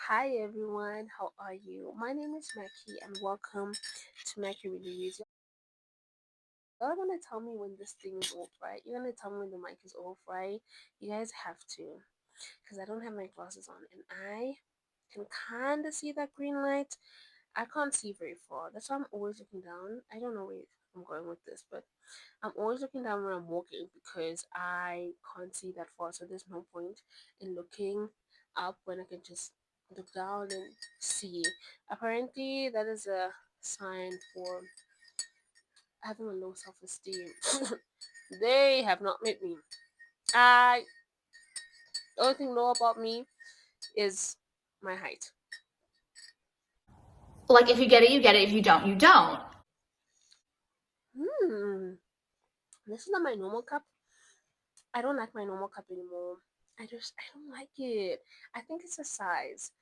Hi everyone, how are you? My name is Mackie and welcome to Mackie Reviews. Y'all gonna tell me when this thing is off, right? You're gonna tell me when the mic is off, right? You guys have to, because I don't have my glasses on and I can kind of see that green light. I can't see very far. That's why I'm always looking down. I don't know where I'm going with this, but I'm always looking down when I'm walking because I can't see that far. So there's no point in looking up when I can just look down and see. Apparently, that is a sign for having a low self esteem. They have not met me. I The only thing low about me is my height. Like, if you get it, you get it. If you don't, you don't. Hmm. This is not my normal cup. I don't like my normal cup anymore. I don't like it. I think it's a size.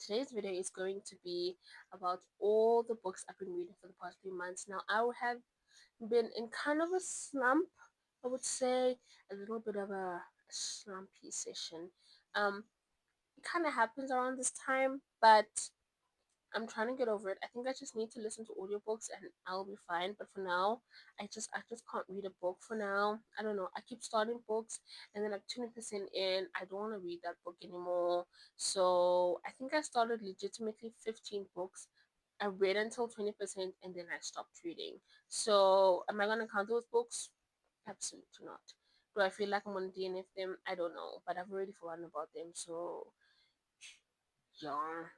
Today's video is going to be about all the books I've been reading for the past 3 months. Now, I have been in kind of a slump, I would say, a little bit of a slumpy session. It kind of happens around this time, but I'm trying to get over it. I think I just need to listen to audiobooks and I'll be fine. But for now, I just can't read a book for now. I don't know. I keep starting books and then like 20% in, I don't want to read that book anymore. So I think I started legitimately 15 books. I read until 20% and then I stopped reading. So am I gonna count those books? Absolutely not. Do I feel like I'm gonna DNF them? I don't know. But I've already forgotten about them. So yeah.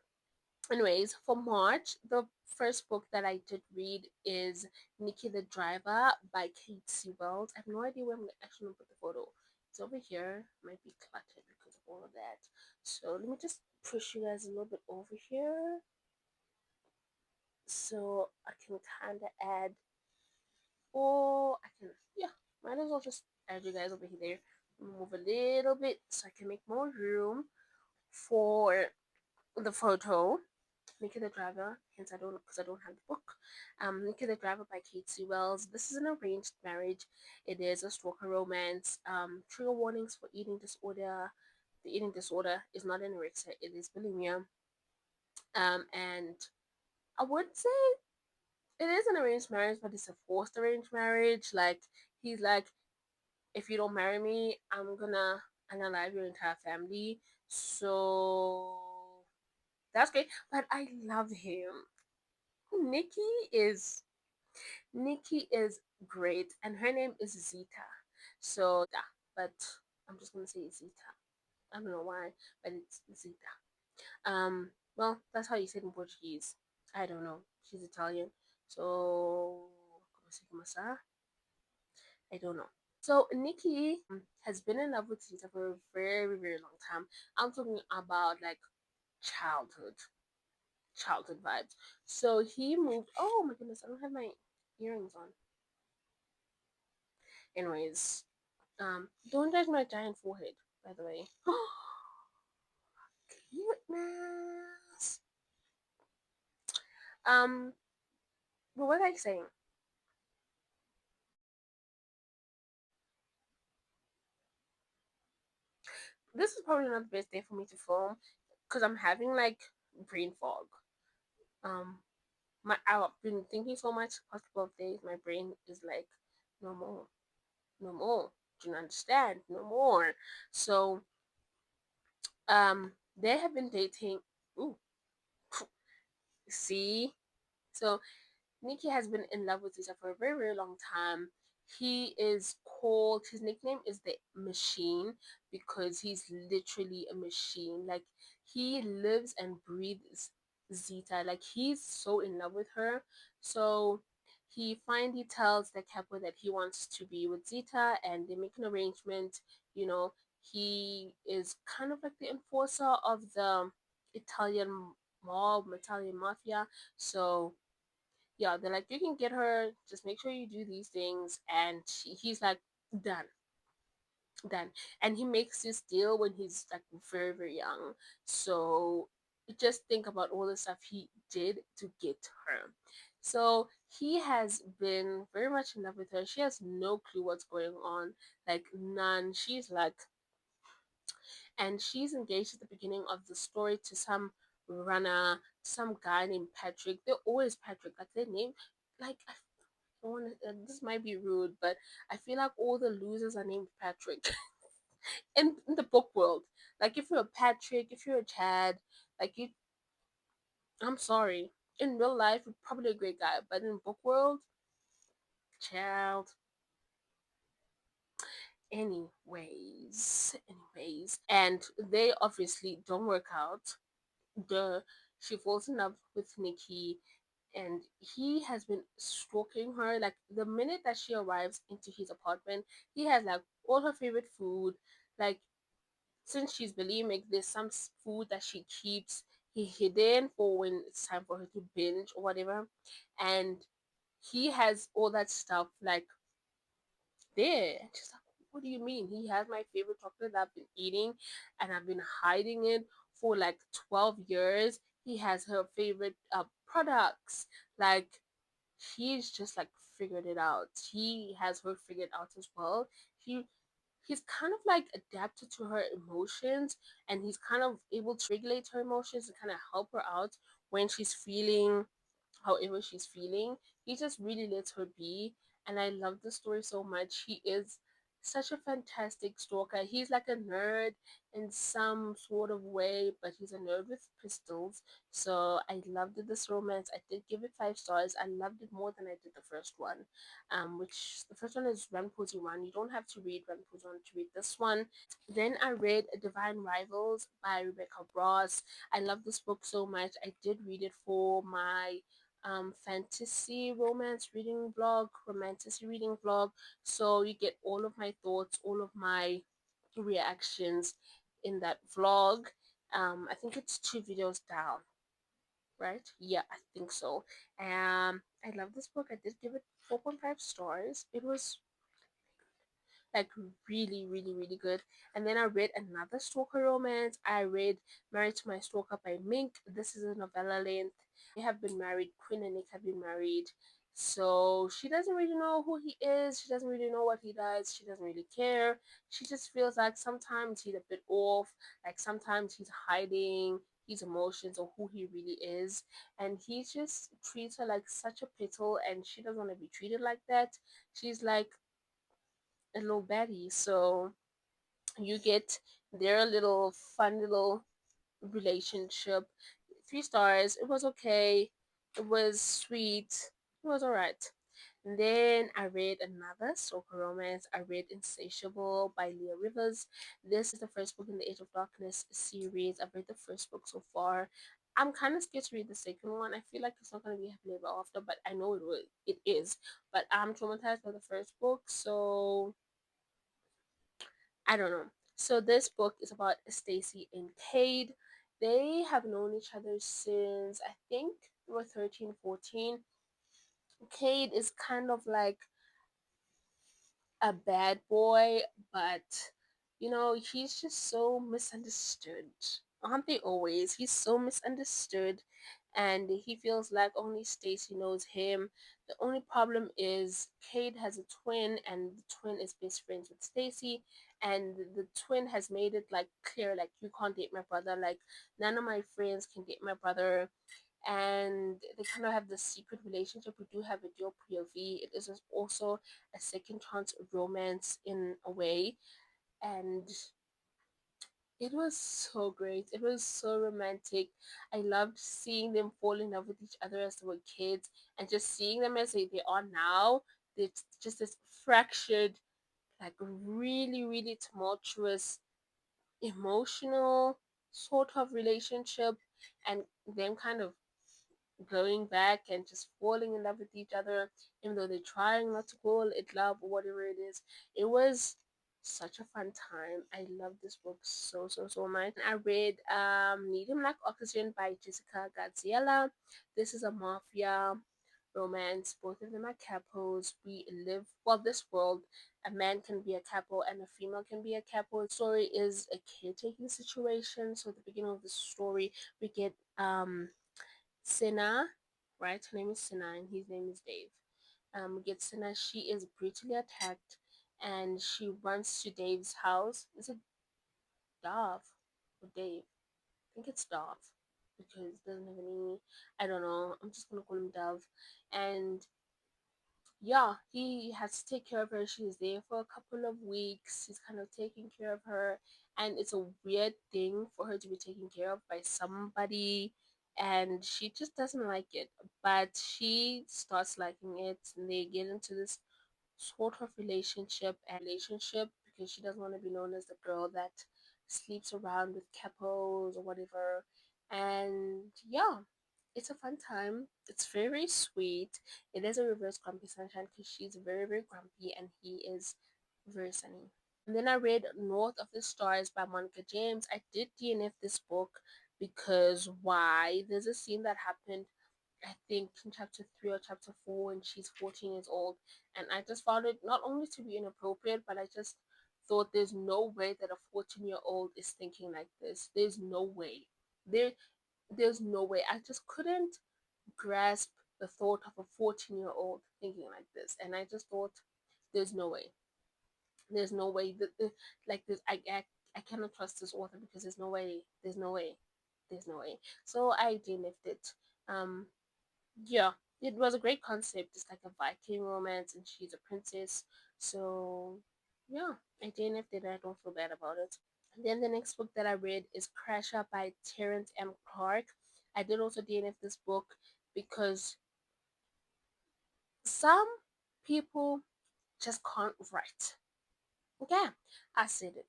Anyways, for March, the first book that I did read is Nikki the Driver by Kate Sewell. I have no idea where I'm actually gonna put the photo. It's over here. Might be cluttered because of all of that. So let me just push you guys a little bit over here so I can kind of add. Or I can, yeah, might as well just add you guys over here. Move a little bit so I can make more room for the photo. Nikki the Driver, hence I don't because I don't have the book. Nikki the Driver by Kate Wells. This is an arranged marriage. It is a stalker romance. Trigger warnings for eating disorder. The eating disorder is not anorexia, it is bulimia. And I would say it is an arranged marriage, but it's a forced arranged marriage. Like he's like, if you don't marry me, I'm gonna unalive your entire family. So that's great. But I love him. Nikki is Nikki is great, and her name is Zita. So Zita, but I'm just gonna say Zita. I don't know why, but it's Zita. Well, that's how you say it in Portuguese. I don't know. She's Italian, so como se começar? I don't know. So Nikki has been in love with Zita for a very very long time. I'm talking about like childhood, childhood vibes. So he moved. Oh my goodness, I don't have my earrings on. Anyways, don't judge my giant forehead, by the way. Cuteness. Um, but what was I saying? This is probably not the best day for me to film because I'm having like brain fog. Um, I've been thinking so much past couple of days. My brain is like, no more, no more. Do you understand? No more. So, they have been dating. Ooh, see. So Nikki has been in love with Lisa for a very, very long time. He is called, his nickname is the Machine because he's literally a machine. Like, he lives and breathes Zita. Like, he's so in love with her. So, he finally tells the couple that he wants to be with Zita and they make an arrangement. You know, he is kind of like the enforcer of the Italian mob, Italian mafia. So, yeah, they're like, you can get her, just make sure you do these things. And he's like, done, done. And he makes this deal when he's like very, very young. So just think about all the stuff he did to get her. So he has been very much in love with her. She has no clue what's going on, like none. She's like, and she's engaged at the beginning of the story to some runner, some guy named Patrick. They're always Patrick, like their name, like I don't want to. This might be rude, but I feel like all the losers are named Patrick in the book world. Like if you're a Patrick, if you're a Chad, like you, I'm sorry. In real life, you're probably a great guy, but in book world, child. Anyways, and they obviously don't work out. The She falls in love with Nikki, and he has been stalking her. Like the minute that she arrives into his apartment, he has like all her favorite food. Like since she's bulimic, there's some food that she keeps he hidden for when it's time for her to binge or whatever, and he has all that stuff like there. And she's like, what do you mean? He has my favorite chocolate that I've been eating and I've been hiding it for like 12 years. He has her favorite products. Like, he's just like figured it out. He has her figured out as well. He he's kind of like adapted to her emotions, and he's kind of able to regulate her emotions and kind of help her out when she's feeling however she's feeling. He just really lets her be, and I love the story so much. He is such a fantastic stalker. He's like a nerd in some sort of way, but he's a nerd with pistols. So I loved this romance. I did give it 5 stars. I loved it more than I did the first one. Which the first one is Run Posey Run. You don't have to read Run Posey Run to read this one. Then I read Divine Rivals by Rebecca Ross. I love this book so much. I did read it for my fantasy romance reading vlog, romantasy reading vlog. So you get all of my thoughts, all of my reactions in that vlog. I think it's 2 videos down, right? Yeah, I think so. I love this book. I did give it 4.5 stars. It was like really, really, really good. And then I read another stalker romance. I read Married to My Stalker by Mink. This is a novella length. They have been married. Quinn and Nick have been married. So she doesn't really know who he is. She doesn't really know what he does. She doesn't really care. She just feels like sometimes he's a bit off. Like sometimes he's hiding his emotions or who he really is. And he just treats her like such a piddle, and she doesn't want to be treated like that. She's like a little baddie. So you get their little fun little relationship. 3 stars. It was okay. It was sweet. It was alright. And then I read another stalker romance. I read Insatiable by Leah Rivers. This is the first book in the Age of Darkness series. I've read the first book so far. I'm kind of scared to read the second one. I feel like it's not going to be happily ever after, but I know it will. It is. But I'm traumatized by the first book, so I don't know. So this book is about Stacy and Cade. They have known each other since I think they were 13, 14. Cade is kind of like a bad boy, but he's just so misunderstood. Aren't they always? He's so misunderstood, and he feels like only Stacy knows him. The only problem is Cade has a twin, and the twin is best friends with Stacy, and the twin has made it like clear, like you can't date my brother, like none of my friends can date my brother, and they kind of have this secret relationship. We do have a dual POV. It is also a second chance romance in a way, and it was so great. It was so romantic. I loved seeing them fall in love with each other as they were kids, and just seeing them as they are now. It's just this fractured, like really, really tumultuous, emotional sort of relationship, and them kind of going back and just falling in love with each other, even though they're trying not to call it love or whatever it is. It was such a fun time. I love this book so, so, so much. I read Need Him Like Oxygen by Jessica Gaziella. This is a mafia romance. Both of them are capos. We live, well, this world, a man can be a capo and a female can be a capo. The story is a caretaking situation. So at the beginning of the story, we get Sina, right? Her name is Sina and his name is Dave. We get Sina. She is brutally attacked, and she runs to Dave's house. Is it Dove or Dave. I think it's Dove because it doesn't have any. I don't know. I'm just gonna call him Dove, and yeah, he has to take care of her. She was there for a couple of weeks. He's kind of taking care of her, and it's a weird thing for her to be taken care of by somebody, and she just doesn't like it. But she starts liking it, and they get into this sort of relationship because she doesn't want to be known as the girl that sleeps around with capos or whatever. And yeah, it's a fun time. It's very, very sweet. It is a reverse grumpy sunshine because she's very, very grumpy and he is very sunny. And then I read North of the Stars by Monica James. I did DNF this book because why? There's a scene that happened, I think, in chapter 3 or chapter 4 when she's 14 years old. And I just found it not only to be inappropriate, but I just thought there's no way that a 14-year-old is thinking like this. There's no way. There, there's no way. I just couldn't grasp the thought of a 14-year-old thinking like this. And I just thought, there's no way. There's no way that like this. I cannot trust this author because there's no way. There's no way. There's no way. So I DNF'd it. Yeah, it was a great concept. It's like a Viking romance, and she's a princess. So yeah, I DNF'd it. I don't feel bad about it. And then the next book that I read is Crasher by Terrence M. Clark. I did also DNF this book because some people just can't write. Okay, I said it.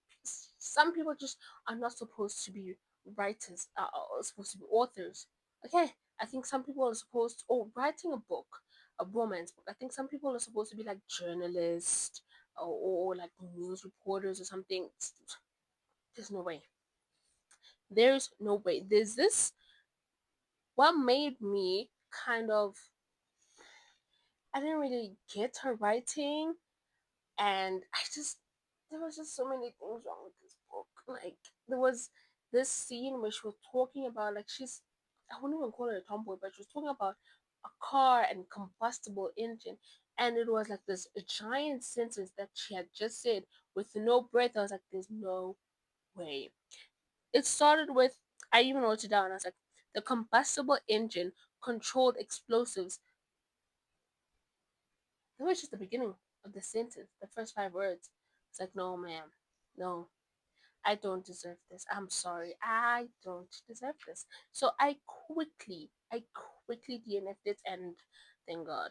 Some people just are not supposed to be writers, are supposed to be authors. Okay, I think some people are supposed to, oh, writing a book, a romance book. I think some people are supposed to be like journalists or like news reporters or something. There's no way. There's no way. There's this. What made me kind of, I didn't really get her writing, and I just, there was just so many things wrong with this book. Like there was this scene where she was talking about, like, she's, I wouldn't even call her a tomboy, but she was talking about a car and combustible engine, and it was like this giant sentence that she had just said with no breath. I was like, there's no way. It started with, I even wrote it down. I was like, the combustible engine controlled explosives. That was just the beginning of the sentence, the first 5 words. It's like, no, ma'am, no, I don't deserve this. I'm sorry, I don't deserve this. So I quickly DNF'd it, and thank God,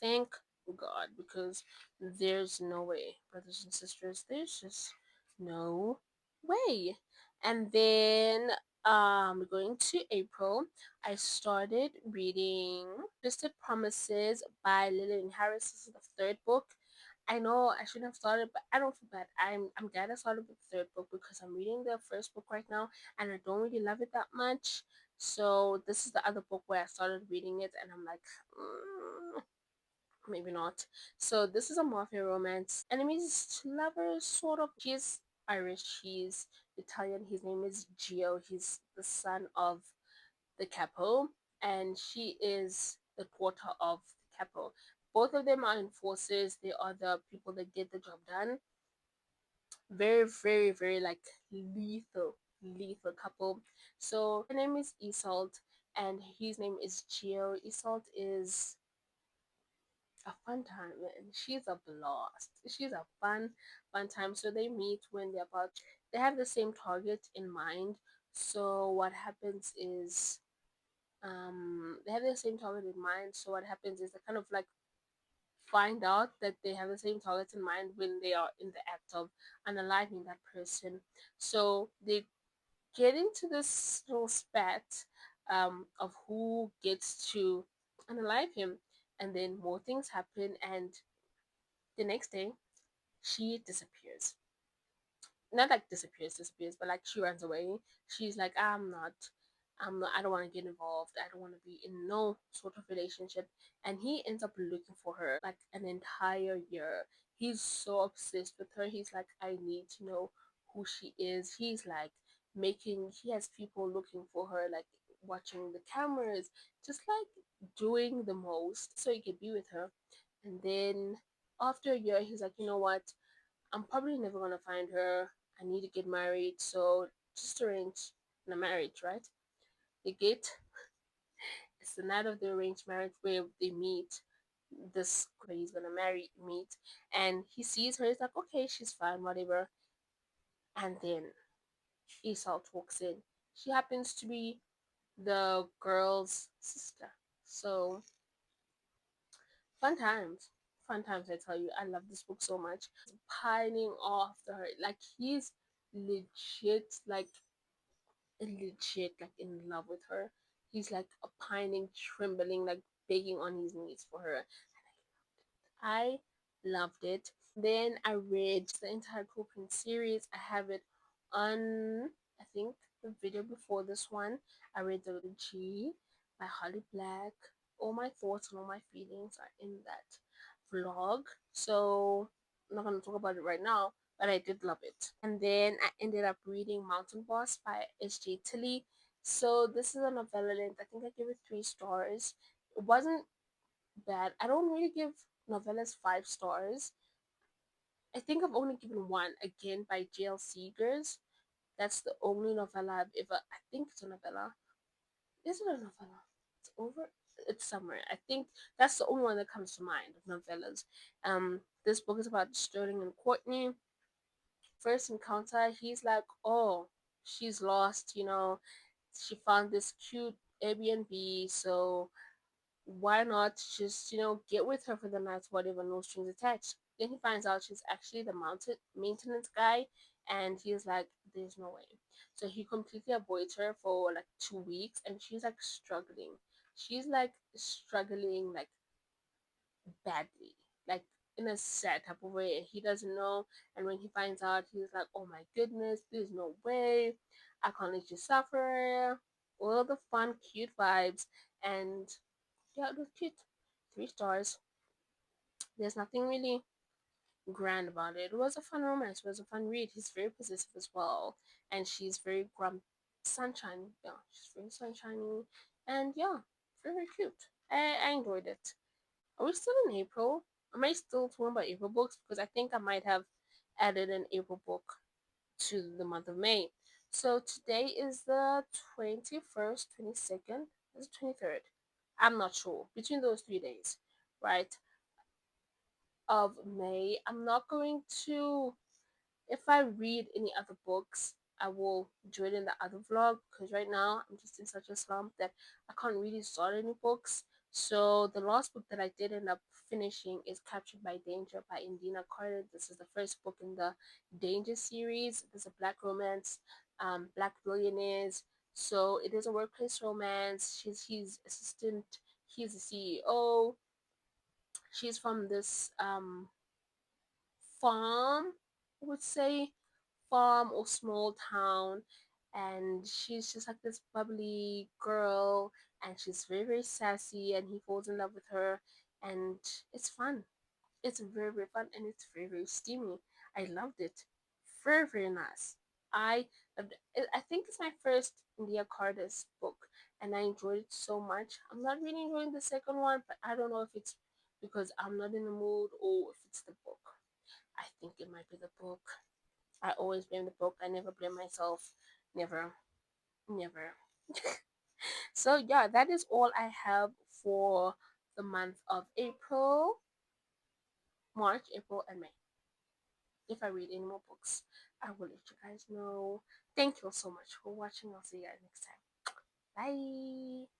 thank God, because there's no way, brothers and sisters, there's just no way. And then going to April, I started reading Twisted Promises by Lillian Harris. This is the third book. I know I shouldn't have started, but I don't feel bad. I'm glad I started with the third book because I'm reading the first book right now and I don't really love it that much. So this is the other book where I started reading it and I'm like, maybe not. So this is a mafia romance. Enemies to lovers, sort of. She's Irish. He's Italian. His name is Gio. He's the son of the capo, and she is the daughter of the capo. Both of them are enforcers. They are the people that get the job done. Very, very, very like lethal couple. So her name is Isolt, and his name is Gio. Isolt is a fun time, and she's a blast. She's a fun time. So they meet when they're about. They have the same target in mind. So what happens is they have the same target in mind. So what happens is they kind of like find out that they have the same target in mind when they are in the act of unaliving that person. So they get into this little spat of who gets to unalive him, and then more things happen, and the next day she disappears. Not like disappears, but like she runs away. She's like, I don't want to get involved. I don't want to be in no sort of relationship. And he ends up looking for her like an entire year. He's so obsessed with her. He's like, I need to know who she is. He's like he has people looking for her, like watching the cameras, just like doing the most so he could be with her. And then after a year, he's like, you know what? I'm probably never gonna find her. I need to get married, so just arrange the marriage, right? They get it's the night of the arranged marriage where they meet this girl that he's gonna marry meet, and he sees her. He's like, okay, she's fine, whatever. And then Esau walks in. She happens to be the girl's sister. So fun times. Fun times, I tell you. I love this book so much. Pining after her. Like he's legit like in love with her. He's like a pining, trembling, like begging on his knees for her. I loved it. Then I read the entire Cooking series. I have it on, I think, the video before this one. I read the G by Holly Black. All my thoughts and all my feelings are in that vlog. So I'm not going to talk about it right now, but I did love it. And then I ended up reading Mountain Boss by S.J. Tilly. So this is a novella length. I think I gave it 3 stars. It wasn't bad. I don't really give novellas 5 stars. I think I've only given one, again by J.L. Seegers. That's the only novella I've ever. I think it's a novella. Is it a novella? It's over. It's somewhere. I think that's the only one that comes to mind of novellas. This book is about Sterling and Courtney. First encounter, he's like, "Oh, she's lost. She found this cute Airbnb, so why not just get with her for the night, whatever, no strings attached." Then he finds out she's actually the mountain maintenance guy, and he's like, there's no way. So he completely avoids her for like 2 weeks, and she's like struggling like badly, like in a sad type of way, and he doesn't know. And when he finds out, he's like, oh my goodness, there's no way, I can't let you suffer. All the fun cute vibes. And yeah, it was cute. 3 stars. There's nothing really grand about it. It was a fun romance. It was a fun read. He's very possessive as well, and she's very sunshiny. Yeah, she's very sunshiny, and yeah, very cute. I enjoyed it. Are we still in April? Am I still talking about April books? Because I think I might have added an April book to the month of May. So today is the 21st, 22nd, is the 23rd. I'm not sure. Between those 3 days, right, of May. I'm not going to, if I read any other books, I will do it in the other vlog, because right now I'm just in such a slump that I can't really start any books. So the last book that I did end up finishing is Captured by Danger by Indina Carter. This is the first book in the Danger series. It's a black romance, black billionaires. So it is a workplace romance. He's assistant. He's the CEO. She's from this farm, I would say, farm or small town, and she's just like this bubbly girl, and she's very, very sassy, and he falls in love with her, and it's fun. It's very, very fun, and it's very, very steamy. I loved it. Very, very nice. I I think it's my first India Carter's book, and I enjoyed it so much. I'm not really enjoying the second one, but I don't know if it's because I'm not in the mood or if it's the book. I think it might be the book. I always blame the book. I never blame myself. Never. Never. So yeah, that is all I have for the month of April, March, April, and May. If I read any more books, I will let you guys know. Thank you all so much for watching. I'll see you guys next time. Bye.